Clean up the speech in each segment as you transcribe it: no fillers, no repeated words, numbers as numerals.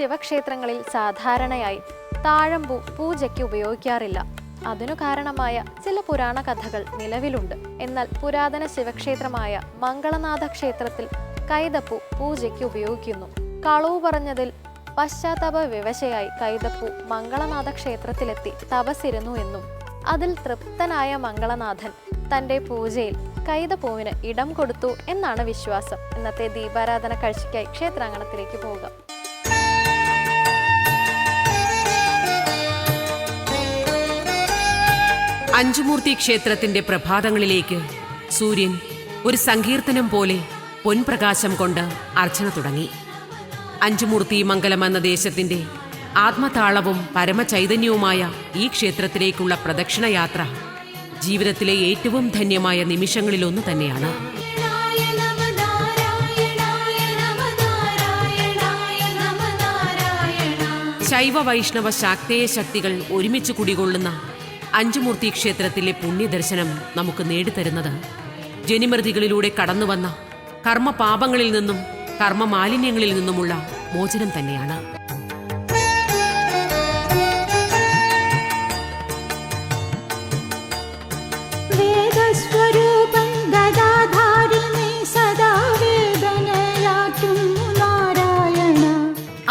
ശിവക്ഷേത്രങ്ങളിൽ സാധാരണയായി താഴമ്പൂ പൂജയ്ക്ക് ഉപയോഗിക്കാറില്ല. അതിനു കാരണമായ ചില പുരാണ കഥകൾ നിലവിലുണ്ട്. എന്നാൽ പുരാതന ശിവക്ഷേത്രമായ മംഗളനാഥ ക്ഷേത്രത്തിൽ കൈതപ്പൂ പൂജയ്ക്ക് ഉപയോഗിക്കുന്നു. കളവ് പറഞ്ഞതിൽ പശ്ചാത്താപ വിവശയായി കൈതപ്പൂ മംഗളനാഥ ക്ഷേത്രത്തിലെത്തി തപസ്സിരുന്നു എന്നും അതിൽ തൃപ്തനായ മംഗളനാഥൻ തൻ്റെ പൂജയിൽ കൈതപ്പൂവിന് ഇടം കൊടുത്തു എന്നാണ് വിശ്വാസം. ഇന്നത്തെ ദീപാരാധന കാഴ്ചയ്ക്കായി ക്ഷേത്രാങ്കണത്തിലേക്ക് പോകാം. അഞ്ചുമൂർത്തി ക്ഷേത്രത്തിന്റെ പ്രഭാതങ്ങളിലേക്ക് സൂര്യൻ ഒരു സങ്കീർത്തനം പോലെ പൊൻപ്രകാശം കൊണ്ട് അർച്ചന തുടങ്ങി. അഞ്ചുമൂർത്തി മംഗലം എന്ന ദേശത്തിന്റെ ആത്മതാളവും പരമചൈതന്യവുമായ ഈ ക്ഷേത്രത്തിലേക്കുള്ള പ്രദക്ഷിണയാത്ര ജീവിതത്തിലെ ഏറ്റവും ധന്യമായ നിമിഷങ്ങളിലൊന്നു തന്നെയാണ്. ശൈവ വൈഷ്ണവ ശാക്തേയ ശക്തികൾ ഒരുമിച്ച് കുടികൊള്ളുന്ന അഞ്ചുമൂർത്തി ക്ഷേത്രത്തിലെ പുണ്യദർശനം നമുക്ക് നേടിത്തരുന്നത് ജനിമൃതികളിലൂടെ കടന്നുവന്ന കർമ്മപാപങ്ങളിൽ നിന്നും കർമ്മമാലിന്യങ്ങളിൽ നിന്നുമുള്ള മോചനം തന്നെയാണ്.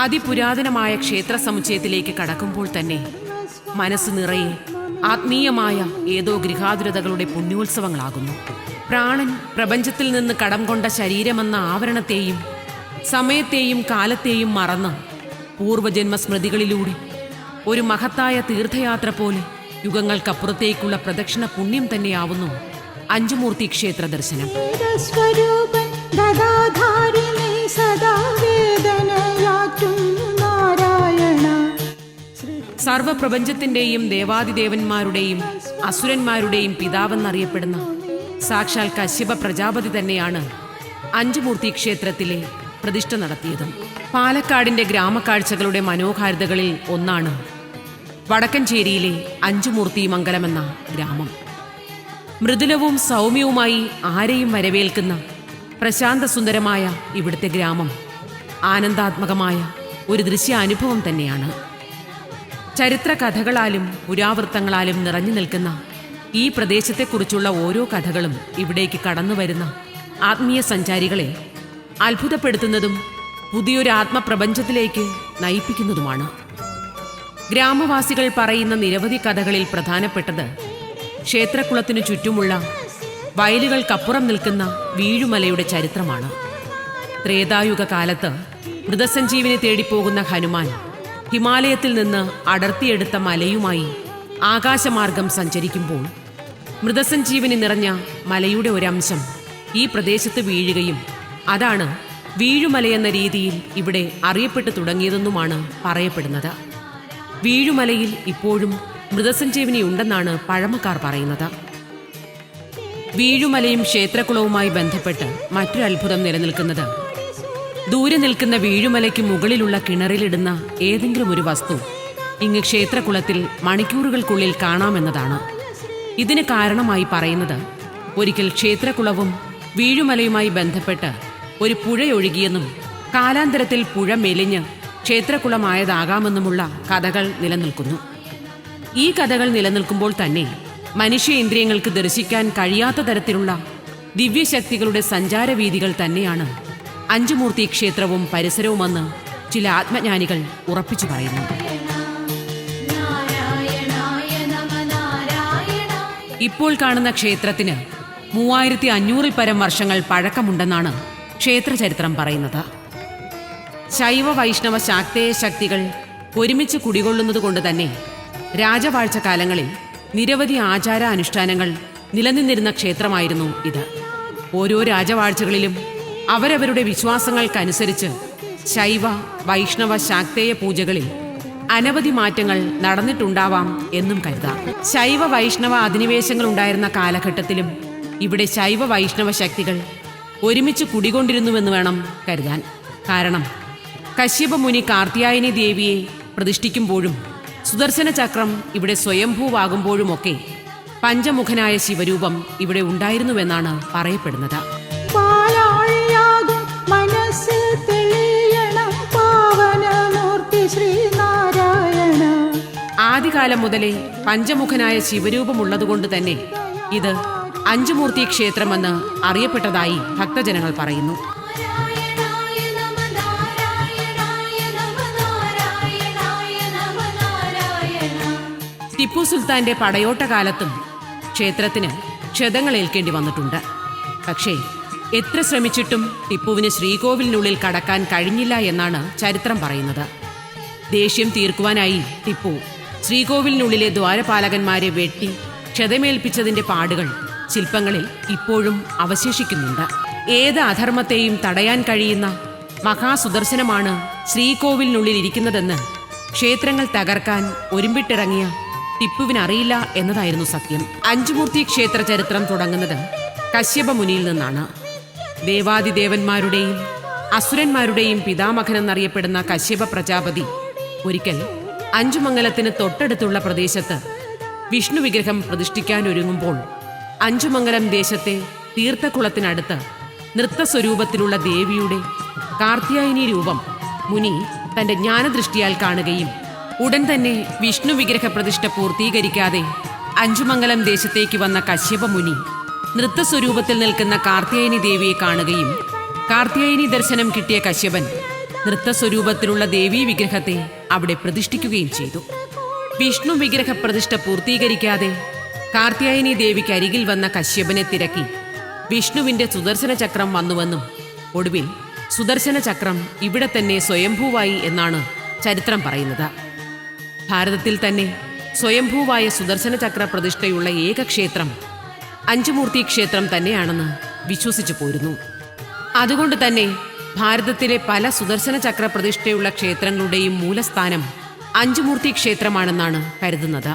അതിപുരാതനമായ ക്ഷേത്ര സമുച്ചയത്തിലേക്ക് കടക്കുമ്പോൾ തന്നെ മനസ്സ് നിറയെ ആത്മീയമായ ഏതോ ഗൃഹാതുരതകളുടെ പുണ്യോത്സവങ്ങളാകുന്നു. പ്രാണൻ പ്രപഞ്ചത്തിൽ നിന്ന് കടം കൊണ്ട ശരീരമെന്ന ആവരണത്തെയും സമയത്തെയും കാലത്തെയും മറന്ന് പൂർവജന്മ സ്മൃതികളിലൂടെ ഒരു മഹത്തായ തീർത്ഥയാത്ര പോലെ യുഗങ്ങൾക്കപ്പുറത്തേക്കുള്ള പ്രദക്ഷിണ പുണ്യം തന്നെയാവുന്നു അഞ്ചുമൂർത്തി ക്ഷേത്ര ദർശനം. സർവപ്രപഞ്ചത്തിന്റെയും ദേവാദിദേവന്മാരുടെയും അസുരന്മാരുടെയും പിതാവെന്നറിയപ്പെടുന്ന സാക്ഷാൽ കശ്യപ പ്രജാപതി തന്നെയാണ് അഞ്ചുമൂർത്തി ക്ഷേത്രത്തിലെ പ്രതിഷ്ഠ നടത്തിയതും. പാലക്കാടിന്റെ ഗ്രാമക്കാഴ്ചകളുടെ മനോഹാരിതകളിൽ ഒന്നാണ് വടക്കഞ്ചേരിയിലെ അഞ്ചുമൂർത്തി മംഗലമെന്ന ഗ്രാമം. മൃദുലവും സൗമ്യവുമായി ആരെയും വരവേൽക്കുന്ന പ്രശാന്തസുന്ദരമായ ഇവിടുത്തെ ഗ്രാമം ആനന്ദാത്മകമായ ഒരു ദൃശ്യാനുഭവം തന്നെയാണ്. ചരിത്ര കഥകളാലും പുരാവൃത്തങ്ങളാലും നിറഞ്ഞു നിൽക്കുന്ന ഈ പ്രദേശത്തെക്കുറിച്ചുള്ള ഓരോ കഥകളും ഇവിടേക്ക് കടന്നു വരുന്ന ആത്മീയ സഞ്ചാരികളെ അത്ഭുതപ്പെടുത്തുന്നതും പുതിയൊരു ആത്മപ്രപഞ്ചത്തിലേക്ക് നയിപ്പിക്കുന്നതുമാണ്. ഗ്രാമവാസികൾ പറയുന്ന നിരവധി കഥകളിൽ പ്രധാനപ്പെട്ടത് ക്ഷേത്രക്കുളത്തിനു ചുറ്റുമുള്ള വയലുകൾക്കപ്പുറം നിൽക്കുന്ന വീഴുമലയുടെ ചരിത്രമാണ്. ത്രേതായുഗ കാലത്ത് മൃതസഞ്ജീവിനെ തേടിപ്പോകുന്ന ഹനുമാൻ ഹിമാലയത്തിൽ നിന്ന് അടർത്തിയെടുത്ത മലയുമായി ആകാശമാർഗം സഞ്ചരിക്കുമ്പോൾ മൃതസഞ്ജീവനി നിറഞ്ഞ മലയുടെ ഒരംശം ഈ പ്രദേശത്ത് വീഴുകയും അതാണ് വീഴുമലയെന്ന രീതിയിൽ ഇവിടെ അറിയപ്പെട്ടു തുടങ്ങിയതെന്നുമാണ് പറയപ്പെടുന്നത്. വീഴുമലയിൽ ഇപ്പോഴും മൃതസഞ്ജീവനി ഉണ്ടെന്നാണ് പഴമക്കാർ പറയുന്നത്. വീഴുമലയും ക്ഷേത്രക്കുളവുമായി ബന്ധപ്പെട്ട് മറ്റൊരു അത്ഭുതം നിലനിൽക്കുന്നത് ദൂരെ നിൽക്കുന്ന വീഴുമലയ്ക്ക് മുകളിലുള്ള കിണറിലിടുന്ന ഏതെങ്കിലും ഒരു വസ്തു ഇങ്ങ് ക്ഷേത്രക്കുളത്തിൽ മണിക്കൂറുകൾക്കുള്ളിൽ കാണാമെന്നതാണ്. ഇതിന് കാരണമായി പറയുന്നത് ഒരിക്കൽ ക്ഷേത്രക്കുളവും വീഴുമലയുമായി ബന്ധപ്പെട്ട് ഒരു പുഴയൊഴുകിയെന്നും കാലാന്തരത്തിൽ പുഴ മെലിഞ്ഞ് ക്ഷേത്രക്കുളമായതാകാമെന്നുമുള്ള കഥകൾ നിലനിൽക്കുന്നു. ഈ കഥകൾ നിലനിൽക്കുമ്പോൾ തന്നെ മനുഷ്യ ഇന്ദ്രിയങ്ങൾക്ക് ദർശിക്കാൻ കഴിയാത്ത തരത്തിലുള്ള ദിവ്യശക്തികളുടെ സഞ്ചാരവീഥികൾ തന്നെയാണ് അഞ്ചുമൂർത്തി ക്ഷേത്രവും പരിസരവുമെന്ന് ചില ആത്മജ്ഞാനികൾ ഉറപ്പിച്ചു പറയുന്നു. ഇപ്പോൾ കാണുന്ന ക്ഷേത്രത്തിന് 3500-ൽ പരം വർഷങ്ങൾ പഴക്കമുണ്ടെന്നാണ് ക്ഷേത്രചരിത്രം പറയുന്നത്. ശൈവ വൈഷ്ണവ ശാക്തേയ ശക്തികൾ ഒരുമിച്ച് കുടികൊള്ളുന്നതുകൊണ്ട് തന്നെ രാജവാഴ്ച കാലങ്ങളിൽ നിരവധി ആചാര അനുഷ്ഠാനങ്ങൾ നിലനിന്നിരുന്ന ക്ഷേത്രമായിരുന്നു ഇത്. ഓരോ രാജവാഴ്ചകളിലും അവരവരുടെ വിശ്വാസങ്ങൾക്കനുസരിച്ച് ശൈവ വൈഷ്ണവ ശാക്തേയ പൂജകളിൽ അനവധി മാറ്റങ്ങൾ നടന്നിട്ടുണ്ടാവാം എന്നും കരുതാം. ശൈവ വൈഷ്ണവ അധിനിവേശങ്ങൾ ഉണ്ടായിരുന്ന കാലഘട്ടത്തിലും ഇവിടെ ശൈവ വൈഷ്ണവ ശക്തികൾ ഒരുമിച്ച് കുടികൊണ്ടിരുന്നുവെന്ന് വേണം കരുതാൻ. കാരണം കശ്യപ മുനി കാർത്യായനി ദേവിയെ പ്രതിഷ്ഠിക്കുമ്പോഴും സുദർശന ചക്രം ഇവിടെ സ്വയംഭൂവാകുമ്പോഴുമൊക്കെ പഞ്ചമുഖനായ ശിവരൂപം ഇവിടെ ഉണ്ടായിരുന്നുവെന്നാണ് പറയപ്പെടുന്നത്. മനസ്സിൽ തെളിയണം പാവനമൂർത്തി പുരാണകാലം മുതലേ പഞ്ചമുഖനായ ശിവരൂപമുള്ളതുകൊണ്ട് തന്നെ ഇത് അഞ്ചുമൂർത്തി ക്ഷേത്രമെന്ന് അറിയപ്പെട്ടതായി ഭക്തജനങ്ങൾ പറയുന്നു. ടിപ്പു സുൽത്താന്റെ പടയോട്ട കാലത്തും ക്ഷേത്രത്തിന് ക്ഷതങ്ങളേൽക്കേണ്ടി വന്നിട്ടുണ്ട്. പക്ഷേ എത്ര ശ്രമിച്ചിട്ടും ടിപ്പുവിന് ശ്രീകോവിലിനുള്ളിൽ കടക്കാൻ കഴിഞ്ഞില്ല എന്നാണ് ചരിത്രം പറയുന്നത്. ദേഷ്യം തീർക്കുവാനായി ടിപ്പു ശ്രീകോവിലിനുള്ളിലെ ദ്വാരപാലകന്മാരെ വെട്ടി ക്ഷതമേൽപ്പിച്ചതിന്റെ പാടുകൾ ശില്പങ്ങളിൽ ഇപ്പോഴും അവശേഷിക്കുന്നുണ്ട്. ഏത് അധർമ്മത്തെയും തടയാൻ കഴിയുന്ന മഹാസുദർശനമാണ് ശ്രീകോവിലിനുള്ളിൽ ഇരിക്കുന്നതെന്ന് ക്ഷേത്രങ്ങൾ തകർക്കാൻ ഒരുമ്പിട്ടിറങ്ങിയ ടിപ്പുവിനറിയില്ല എന്നതായിരുന്നു സത്യം. അഞ്ചുമൂർത്തി ക്ഷേത്ര ചരിത്രം തുടങ്ങുന്നത് കശ്യപ മുനിയിൽ നിന്നാണ്. ദേവാദിദേവന്മാരുടെയും അസുരന്മാരുടെയും പിതാമഹനെന്നറിയപ്പെടുന്ന കശ്യപ പ്രജാപതി ഒരിക്കൽ അഞ്ചുമംഗലത്തിന് തൊട്ടടുത്തുള്ള പ്രദേശത്ത് വിഷ്ണു വിഗ്രഹം പ്രതിഷ്ഠിക്കാനൊരുങ്ങുമ്പോൾ അഞ്ചുമംഗലം ദേശത്തെ തീർത്ഥക്കുളത്തിനടുത്ത് നൃത്തസ്വരൂപത്തിലുള്ള ദേവിയുടെ കാർത്യായനി രൂപം മുനി തന്റെ ജ്ഞാനദൃഷ്ടിയാൽ കാണുകയും ഉടൻ തന്നെ വിഷ്ണു വിഗ്രഹ പ്രതിഷ്ഠ പൂർത്തീകരിക്കാതെ അഞ്ചുമംഗലം ദേശത്തേക്ക് വന്ന കശ്യപ മുനി നൃത്തസ്വരൂപത്തിൽ നിൽക്കുന്ന കാർത്യായനി ദേവിയെ കാണുകയും കാർത്യായനി ദർശനം കിട്ടിയ കശ്യപൻ നൃത്തസ്വരൂപത്തിലുള്ള ദേവീ വിഗ്രഹത്തെ അവിടെ പ്രതിഷ്ഠിക്കുകയും ചെയ്തു. വിഷ്ണു വിഗ്രഹ പ്രതിഷ്ഠ പൂർത്തീകരിക്കാതെ കാർത്യായനി ദേവിക്ക് അരികിൽ വന്ന കശ്യപനെ തിരക്കി വിഷ്ണുവിന്റെ സുദർശന ചക്രം വന്നുവെന്നും ഒടുവിൽ സുദർശന ചക്രം ഇവിടെ തന്നെ സ്വയംഭൂവായി എന്നാണ് ചരിത്രം പറയുന്നത്. ഭാരതത്തിൽ തന്നെ സ്വയംഭൂവായ സുദർശന ചക്ര പ്രതിഷ്ഠയുള്ള ഏക ക്ഷേത്രം അഞ്ചുമൂർത്തി ക്ഷേത്രം തന്നെയാണെന്ന് വിശ്വസിച്ചു പോരുന്നു. അതുകൊണ്ട് തന്നെ ഭാരതത്തിലെ പല സുദർശന ചക്ര പ്രതിഷ്ഠയുള്ള ക്ഷേത്രങ്ങളുടെയും മൂലസ്ഥാനം അഞ്ചുമൂർത്തി ക്ഷേത്രമാണെന്നാണ് കരുതുന്നത്.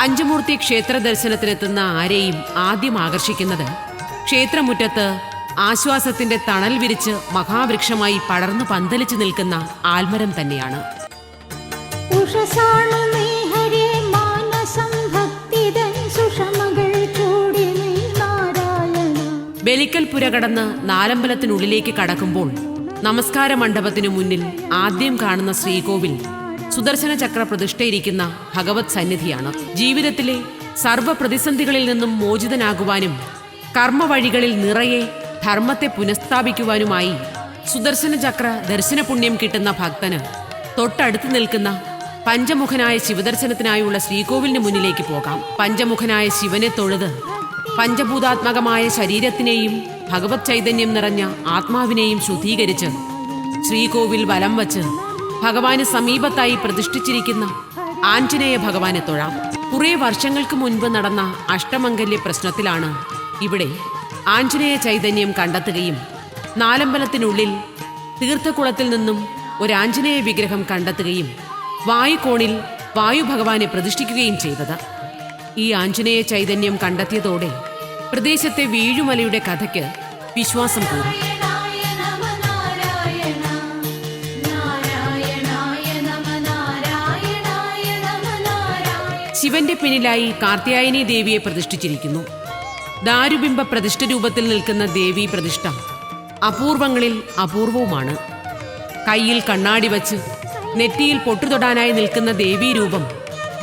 അഞ്ചുമൂർത്തി ക്ഷേത്ര ദർശനത്തിനെത്തുന്ന ആരെയും ആദ്യം ആകർഷിക്കുന്നത് ക്ഷേത്രമുറ്റത്ത് ആശ്വാസത്തിന്റെ തണൽ വിരിച്ച് മഹാവൃക്ഷമായി പടർന്നു പന്തലിച്ചു നിൽക്കുന്ന ആൽമരം തന്നെയാണ്. ബലിക്കൽ പുര കടന്ന് നാലമ്പലത്തിനുള്ളിലേക്ക് കടക്കുമ്പോൾ നമസ്കാര മണ്ഡപത്തിനു മുന്നിൽ ആദ്യം കാണുന്ന ശ്രീകോവിൽ സുദർശന ചക്ര പ്രതിഷ്ഠയിരിക്കുന്ന ഭഗവത് സന്നിധിയാണ്. ജീവിതത്തിലെ സർവ്വ പ്രതിസന്ധികളിൽ നിന്നും മോചിതനാകുവാനും കർമ്മ വഴികളിൽ നിറയെ ധർമ്മത്തെ പുനഃസ്ഥാപിക്കുവാനുമായി സുദർശന ചക്ര ദർശന പുണ്യം കിട്ടുന്ന ഭക്തന് തൊട്ടടുത്ത് നിൽക്കുന്ന പഞ്ചമുഖനായ ശിവദർശനത്തിനായുള്ള ശ്രീകോവിലിന് മുന്നിലേക്ക് പോകാം. പഞ്ചമുഖനായ ശിവനെ തൊഴുത് പഞ്ചഭൂതാത്മകമായ ശരീരത്തിനെയും ഭഗവത് ചൈതന്യം നിറഞ്ഞ ആത്മാവിനെയും ശുദ്ധീകരിച്ച് ശ്രീകോവിൽ വലം വച്ച് ഭഗവാന് സമീപത്തായി പ്രതിഷ്ഠിച്ചിരിക്കുന്ന ആഞ്ജനേയ ഭഗവാനെ തൊഴാം. കുറേ വർഷങ്ങൾക്ക് മുൻപ് നടന്ന അഷ്ടമംഗല്യ പ്രശ്നത്തിലാണ് ഇവിടെ ആഞ്ജനേയ ചൈതന്യം കണ്ടെത്തുകയും നാലമ്പലത്തിനുള്ളിൽ തീർത്ഥക്കുളത്തിൽ നിന്നും ഒരു ആഞ്ജനേയ വിഗ്രഹം കണ്ടെത്തുകയും വായുകോണിൽ വായു ഭഗവാനെ പ്രതിഷ്ഠിക്കുകയും ചെയ്തത്. ഈ ആഞ്ജനേയ ചൈതന്യം കണ്ടെത്തിയതോടെ പ്രദേശത്തെ വീഴുമലയുടെ കഥയ്ക്ക് വിശ്വാസം കൂടി. ശിവന്റെ പിന്നിലായി കാർത്യായനി ദേവിയെ പ്രതിഷ്ഠിച്ചിരിക്കുന്നു. ദാരുബിംബ പ്രതിഷ്ഠ രൂപത്തിൽ നിൽക്കുന്ന ദേവീ പ്രതിഷ്ഠ അപൂർവങ്ങളിൽ അപൂർവവുമാണ്. കയ്യിൽ കണ്ണാടി വച്ച് നെറ്റിയിൽ പൊട്ടുതൊടാനായി നിൽക്കുന്ന ദേവീരൂപം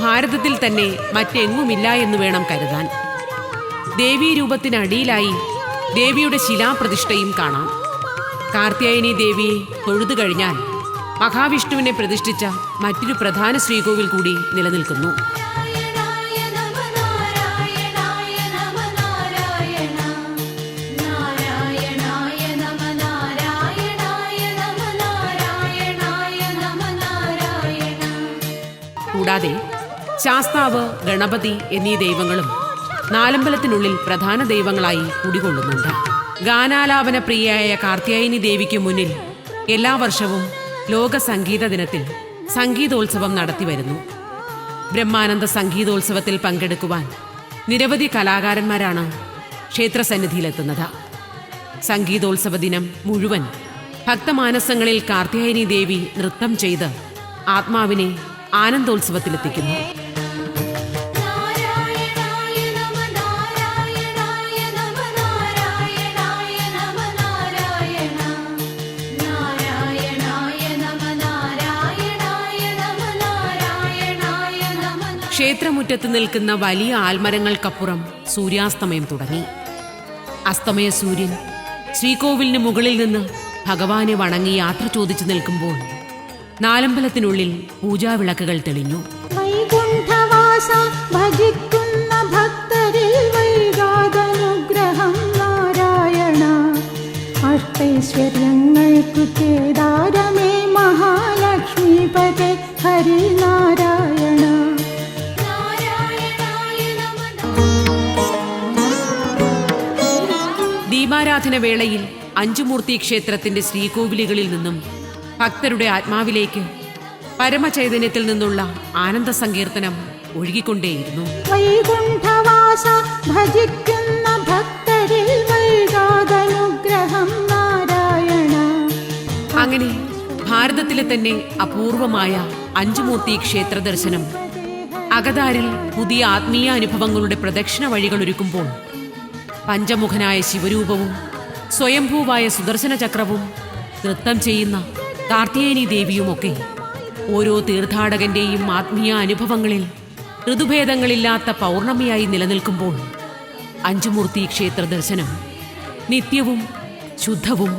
ഭാരതത്തിൽ തന്നെ മറ്റെങ്ങുമില്ല എന്ന് വേണം കരുതാൻ. ദേവീരൂപത്തിനടിയിലായി ദേവിയുടെ ശിലാപ്രതിഷ്ഠയും കാണാം. കാർത്യായനി ദേവിയെ തൊഴുതു കഴിഞ്ഞാൽ മഹാവിഷ്ണുവിനെ പ്രതിഷ്ഠിച്ച മറ്റൊരു പ്രധാന ശ്രീകോവിൽ കൂടി നിലനിൽക്കുന്നു. കൂടാതെ ശാസ്താവ്, ഗണപതി എന്നീ ദൈവങ്ങളും നാലമ്പലത്തിനുള്ളിൽ പ്രധാന ദൈവങ്ങളായി കുടികൊള്ളുന്നുണ്ട്. ഗാനാലാപന പ്രിയയായ കാർത്യായനി ദേവിക്ക് മുന്നിൽ എല്ലാ വർഷവും ലോക സംഗീത ദിനത്തിൽ സംഗീതോത്സവം നടത്തിവരുന്നു. ബ്രഹ്മാനന്ദ സംഗീതോത്സവത്തിൽ പങ്കെടുക്കുവാൻ നിരവധി കലാകാരന്മാരാണ് ക്ഷേത്രസന്നിധിയിലെത്തുന്നത്. സംഗീതോത്സവ ദിനം മുഴുവൻ ഭക്തമാനസങ്ങളിൽ കാർത്യായനി ദേവി നൃത്തം ചെയ്ത് ആത്മാവിനെ ആനന്ദോത്സവത്തിലെത്തിക്കുന്നു. ക്ഷേത്രമുറ്റത്ത് നിൽക്കുന്ന വലിയ ആൽമരങ്ങൾക്കപ്പുറം സൂര്യാസ്തമയം തുടങ്ങി. അസ്തമയ സൂര്യൻ ശ്രീകോവിലിന് മുകളിൽ നിന്ന് ഭഗവാനെ വണങ്ങി യാത്ര ചോദിച്ചു നിൽക്കുമ്പോൾ നാലമ്പലത്തിനുള്ളിൽ പൂജാവിളക്കുകൾ തെളിഞ്ഞു. വൈകുണ്ഠവാസ ഭജിക്കുന്ന ഭക്തരിൽ വൈകാതനുഗ്രഹം നാരായണ. അഷ്ടൈശ്വര്യങ്ങൾക്കു കേദാരമേ മഹാലക്ഷ്മീപതേ ഹരിനാരായണ. ദീപാരാധന വേളയിൽ അഞ്ചുമൂർത്തി ക്ഷേത്രത്തിന്റെ ശ്രീകോവിലുകളിൽ നിന്നും ഭക്തരുടെ ആത്മാവിലേക്ക് പരമചൈതന്യത്തിൽ നിന്നുള്ള ആനന്ദ സങ്കീർത്തനം ഒഴുകിക്കൊണ്ടേയിരുന്നു. വൈകുണ്ഠവാസ ഭജിക്കുന്ന ഭക്തരിൽ വൈകാതനുഗ്രഹം നാരായണ. അങ്ങനെ ഭാരതത്തിലെ തന്നെ അപൂർവമായ അഞ്ചുമൂർത്തി ക്ഷേത്ര ദർശനം അകതാരിൽ പുതിയ ആത്മീയ അനുഭവങ്ങളുടെ പ്രദക്ഷിണ വഴികൾ ഒരുക്കുമ്പോൾ പഞ്ചമുഖനായ ശിവരൂപവും സ്വയംഭൂവായ സുദർശന ചക്രവും നൃത്തം ചെയ്യുന്ന കാർത്യായനി ദേവിയുമൊക്കെ ഓരോ തീർത്ഥാടകന്റെയും ആത്മീയ അനുഭവങ്ങളിൽ ഋതുഭേദങ്ങളില്ലാത്ത പൗർണമിയായി നിലനിൽക്കുമ്പോൾ അഞ്ചുമൂർത്തി ക്ഷേത്ര ദർശനം നിത്യവും ശുദ്ധവും